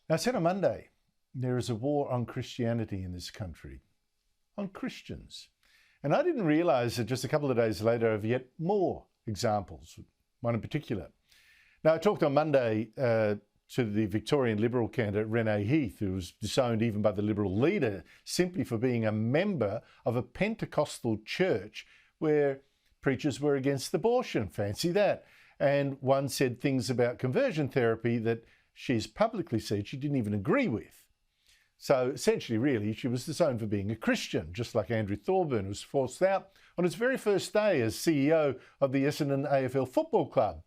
Now, I said on Monday, there is a war on Christianity in this country, on Christians. And I didn't realise that just a couple of days later of yet more examples, one in particular. Now, I talked on Monday to the Victorian Liberal candidate Renee Heath, who was disowned even by the Liberal leader simply for being a member of a Pentecostal church where preachers were against abortion. Fancy that. And one said things about conversion therapy that she's publicly said she didn't even agree with. So essentially, really, she was disowned for being a Christian, just like Andrew Thorburn was forced out on his very first day as CEO of the Essendon AFL Football Club,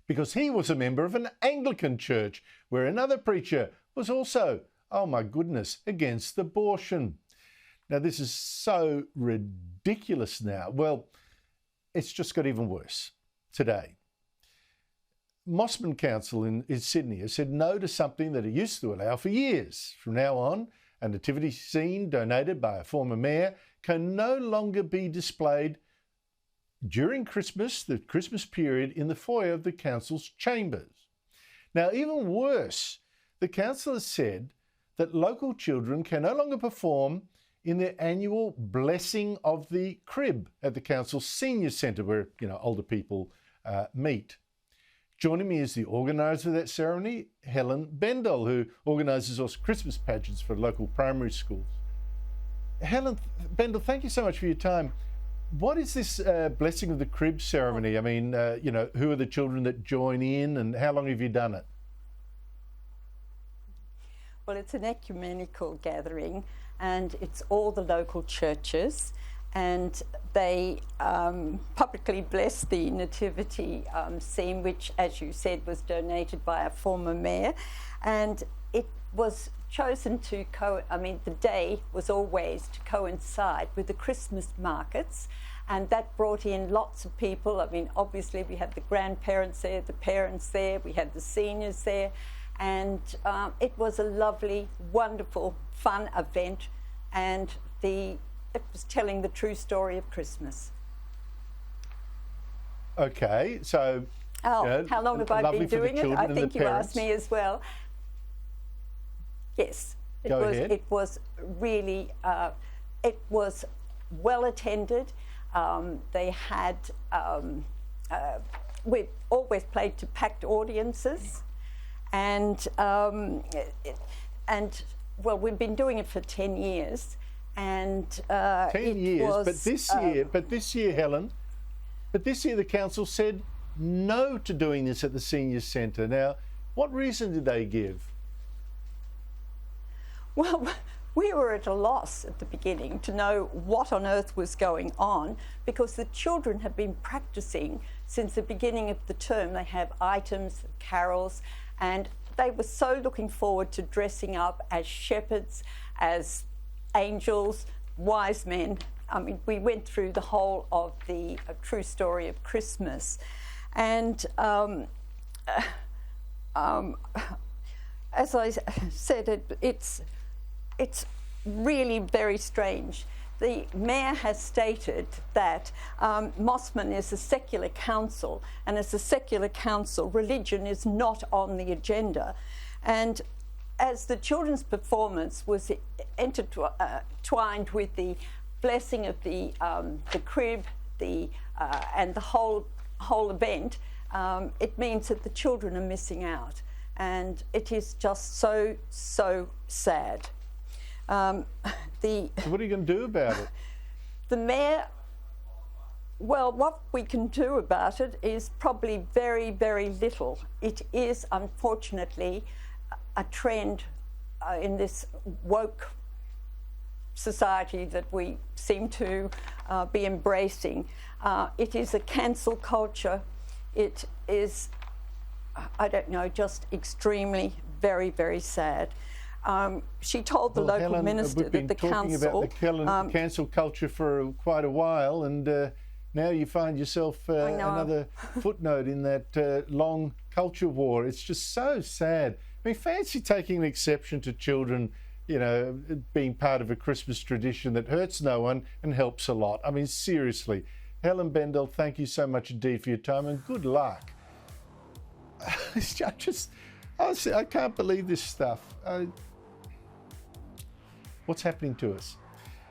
because he was a member of an Anglican church where another preacher was also, oh my goodness, against abortion. Now, this is so ridiculous now. Well, it's just got even worse today. Mosman Council in Sydney has said no to something that it used to allow for years. From now on, a nativity scene donated by a former mayor can no longer be displayed during Christmas, the Christmas period, in the foyer of the council's chambers. Now, even worse, the council has said that local children can no longer perform in their annual blessing of the crib at the council's senior centre where, older people meet. Joining me is the organiser of that ceremony, Helen, Bendall, who organises also Christmas pageants for local primary schools. Helen, Bendall, thank you so much for your time. What is this blessing of the crib ceremony? I mean, who are the children that join in and how long have you done it? Well, it's an ecumenical gathering and it's all the local churches, and they publicly blessed the Nativity scene, which, as you said, was donated by a former mayor. And it was chosen to the day was always to coincide with the Christmas markets, and that brought in lots of people. I mean, obviously we had the grandparents there, the parents there, we had the seniors there, and it was a lovely, wonderful, fun event, and it was telling the true story of Christmas. Okay, so... how long have I been doing it? I think you asked me as well. Yes, it was really, it was well attended. They had, we always played to packed audiences, and well, we've been doing it for 10 years. And 10 years, but this year, Helen, the council said no to doing this at the senior centre. Now, what reason did they give? Well, we were at a loss at the beginning to know what on earth was going on, because the children have been practising since the beginning of the term. They have items, carols, and they were so looking forward to dressing up as shepherds, as angels, wise men. I mean, we went through the whole of the true story of Christmas. And as I said, it's really very strange. The mayor has stated that Mosman is a secular council, and as a secular council, religion is not on the agenda. And as the children's performance was intertwined with the blessing of the crib, and the whole event, it means that the children are missing out, and it is just so sad. So what are you going to do about it? The mayor, well, what we can do about it is probably very, very little. It is, unfortunately, a trend in this woke society that we seem to be embracing. It is a cancel culture. It is, I don't know, just extremely, very, very sad. She told the local Helen, minister that the council... We've been talking about the cancel culture for quite a while, and now you find yourself another footnote in that long culture war. It's just so sad. I mean, fancy taking an exception to children, being part of a Christmas tradition that hurts no one and helps a lot. I mean, seriously. Helen Bendall, thank you so much indeed for your time, and good luck. I can't believe this stuff. What's happening to us?